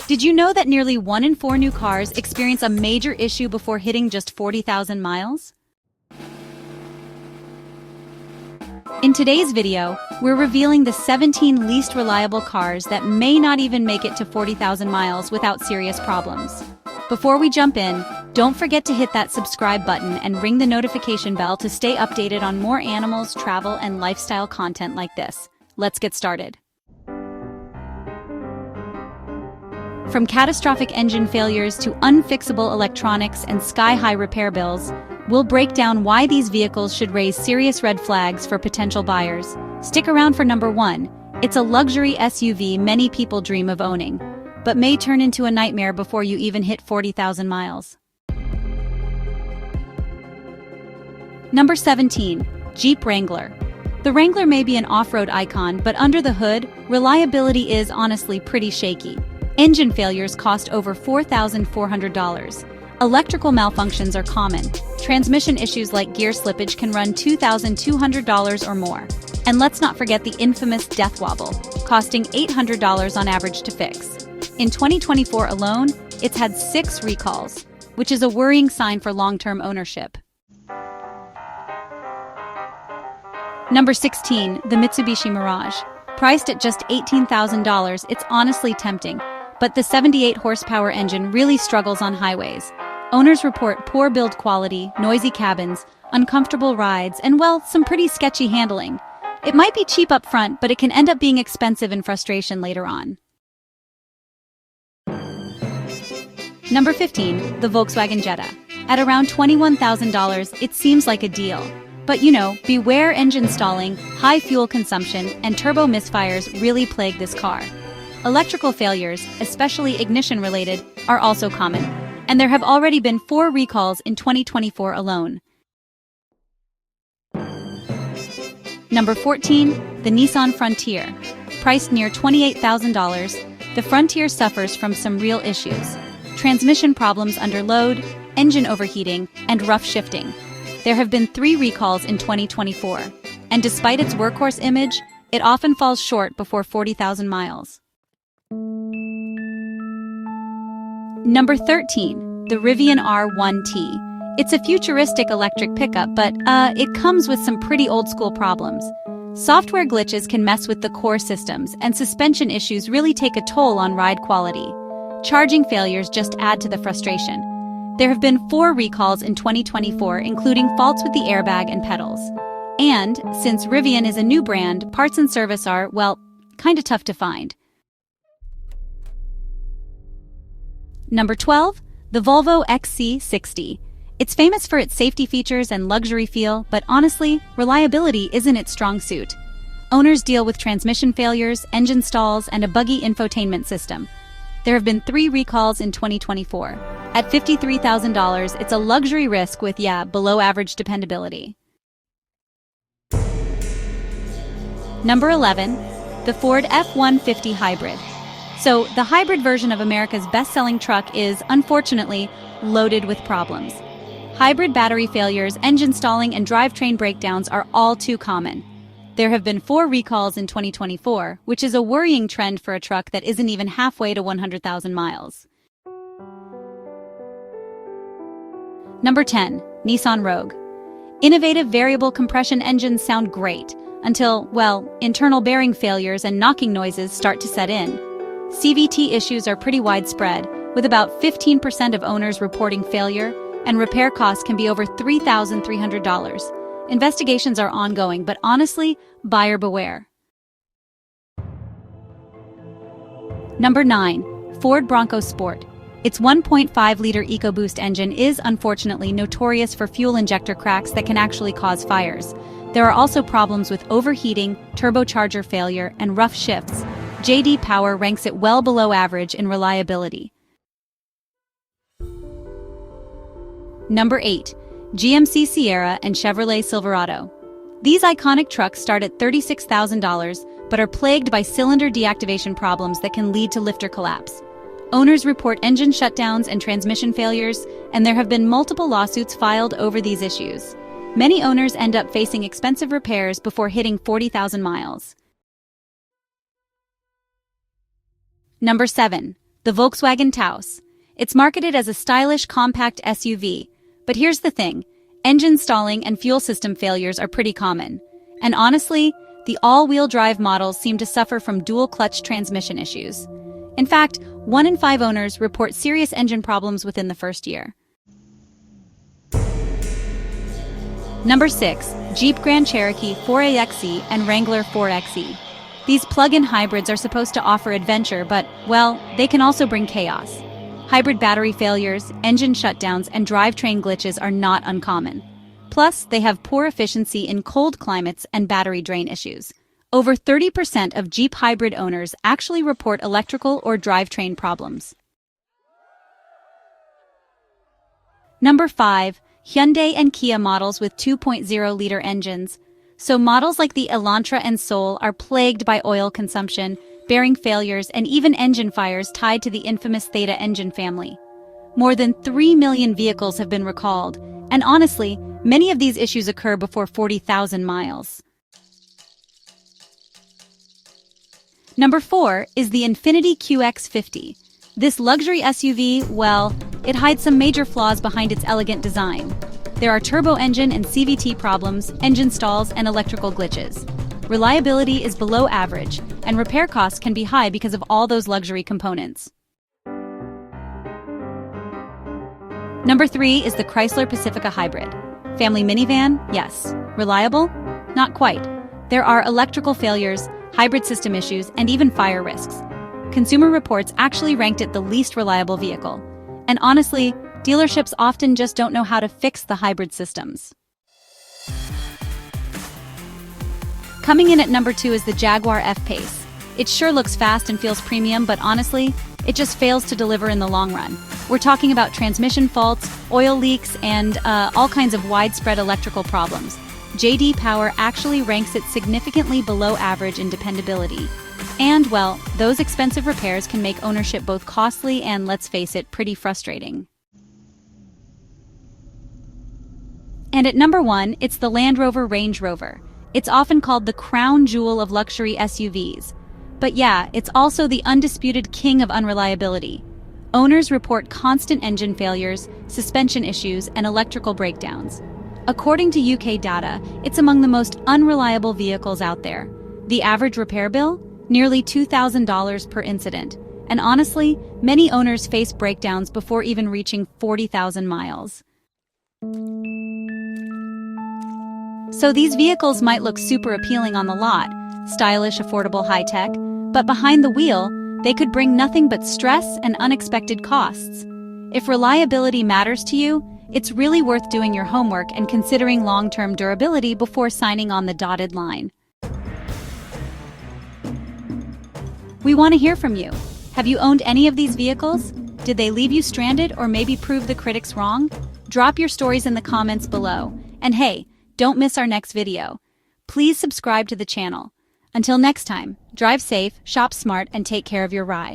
Did you know that nearly 1 in 4 new cars experience a major issue before hitting just 40,000 miles? In today's video, we're revealing the 17 least reliable cars that may not even make it to 40,000 miles without serious problems. Before we jump in, don't forget to hit that subscribe button and ring the notification bell to stay updated on more animals, travel, and lifestyle content like this. Let's get started. From catastrophic engine failures to unfixable electronics and sky-high repair bills, we'll break down why these vehicles should raise serious red flags for potential buyers. Stick around for number 1. It's a luxury SUV many people dream of owning, but may turn into a nightmare before you even hit 40,000 miles. Number 17. Jeep Wrangler. The Wrangler may be an off-road icon, but under the hood, reliability is honestly pretty shaky. Engine failures cost over $4,400. Electrical malfunctions are common. Transmission issues like gear slippage can run $2,200 or more. And let's not forget the infamous death wobble, costing $800 on average to fix. In 2024 alone, it's had 6 recalls, which is a worrying sign for long-term ownership. Number 16, the Mitsubishi Mirage. Priced at just $18,000, it's honestly tempting. But the 78 horsepower engine really struggles on highways. Owners report poor build quality, noisy cabins, uncomfortable rides, and well, some pretty sketchy handling. It might be cheap up front, but it can end up being expensive in frustration later on. Number 15, the Volkswagen Jetta. At around $21,000, it seems like a deal. But beware engine stalling, high fuel consumption, and turbo misfires really plague this car. Electrical failures, especially ignition-related, are also common, and there have already been 4 recalls in 2024 alone. Number 14, the Nissan Frontier. Priced near $28,000, the Frontier suffers from some real issues: transmission problems under load, engine overheating, and rough shifting. There have been 3 recalls in 2024, and despite its workhorse image, it often falls short before 40,000 miles. Number 13, the Rivian R1T. It's a futuristic electric pickup, but it comes with some pretty old-school problems. Software glitches can mess with the core systems, and suspension issues really take a toll on ride quality. Charging failures just add to the frustration. There have been 4 recalls in 2024, including faults with the airbag and pedals. And, since Rivian is a new brand, parts and service are, well, kinda tough to find. Number 12, the Volvo XC60. It's famous for its safety features and luxury feel, but honestly, reliability isn't its strong suit. Owners deal with transmission failures, engine stalls, and a buggy infotainment system. There have been 3 recalls in 2024. At $53,000, it's a luxury risk with, below average dependability. Number 11, the Ford F-150 Hybrid. So, the hybrid version of America's best-selling truck is, unfortunately, loaded with problems. Hybrid battery failures, engine stalling, and drivetrain breakdowns are all too common. There have been 4 recalls in 2024, which is a worrying trend for a truck that isn't even halfway to 100,000 miles. Number 10, Nissan Rogue. Innovative variable compression engines sound great, until, well, internal bearing failures and knocking noises start to set in. CVT issues are pretty widespread, with about 15% of owners reporting failure, and repair costs can be over $3,300. Investigations are ongoing, but honestly, buyer beware. Number 9, Ford Bronco Sport. Its 1.5-liter EcoBoost engine is unfortunately notorious for fuel injector cracks that can actually cause fires. There are also problems with overheating, turbocharger failure, and rough shifts. J.D. Power ranks it well below average in reliability. Number 8, GMC Sierra and Chevrolet Silverado. These iconic trucks start at $36,000, but are plagued by cylinder deactivation problems that can lead to lifter collapse. Owners report engine shutdowns and transmission failures, and there have been multiple lawsuits filed over these issues. Many owners end up facing expensive repairs before hitting 40,000 miles. Number 7. the Volkswagen Taos. It's marketed as a stylish, compact SUV. But here's the thing, engine stalling and fuel system failures are pretty common. And honestly, the all-wheel drive models seem to suffer from dual-clutch transmission issues. In fact, 1 in 5 owners report serious engine problems within the first year. Number 6. Jeep Grand Cherokee 4AXE and Wrangler 4xe. These plug-in hybrids are supposed to offer adventure, but, well, they can also bring chaos. Hybrid battery failures, engine shutdowns, and drivetrain glitches are not uncommon. Plus, they have poor efficiency in cold climates and battery drain issues. Over 30% of Jeep hybrid owners actually report electrical or drivetrain problems. Number 5. Hyundai and Kia models with 2.0-liter engines. So models like the Elantra and Soul are plagued by oil consumption, bearing failures, and even engine fires tied to the infamous Theta engine family. More than 3 million vehicles have been recalled, and honestly, many of these issues occur before 40,000 miles. Number 4 is the Infiniti QX50. This luxury SUV, well, it hides some major flaws behind its elegant design. There are turbo engine and CVT problems, engine stalls, and electrical glitches. Reliability is below average, and repair costs can be high because of all those luxury components. Number 3 is the Chrysler Pacifica Hybrid. Family minivan? Yes. Reliable? Not quite. There are electrical failures, hybrid system issues, and even fire risks. Consumer Reports actually ranked it the least reliable vehicle. And honestly, dealerships often just don't know how to fix the hybrid systems. Coming in at number 2 is the Jaguar F-Pace. It sure looks fast and feels premium, but honestly, it just fails to deliver in the long run. We're talking about transmission faults, oil leaks, and all kinds of widespread electrical problems. J.D. Power actually ranks it significantly below average in dependability. And, well, those expensive repairs can make ownership both costly and, let's face it, pretty frustrating. And at number 1, it's the Land Rover Range Rover. It's often called the crown jewel of luxury SUVs. But yeah, it's also the undisputed king of unreliability. Owners report constant engine failures, suspension issues, and electrical breakdowns. According to UK data, it's among the most unreliable vehicles out there. The average repair bill? Nearly $2,000 per incident. And honestly, many owners face breakdowns before even reaching 40,000 miles. So these vehicles might look super appealing on the lot, stylish, affordable, high-tech, but behind the wheel, they could bring nothing but stress and unexpected costs. If reliability matters to you, it's really worth doing your homework and considering long-term durability before signing on the dotted line. We want to hear from you. Have you owned any of these vehicles? Did they leave you stranded or maybe prove the critics wrong? Drop your stories in the comments below. And hey, don't miss our next video. Please subscribe to the channel. Until next time, drive safe, shop smart, and take care of your ride.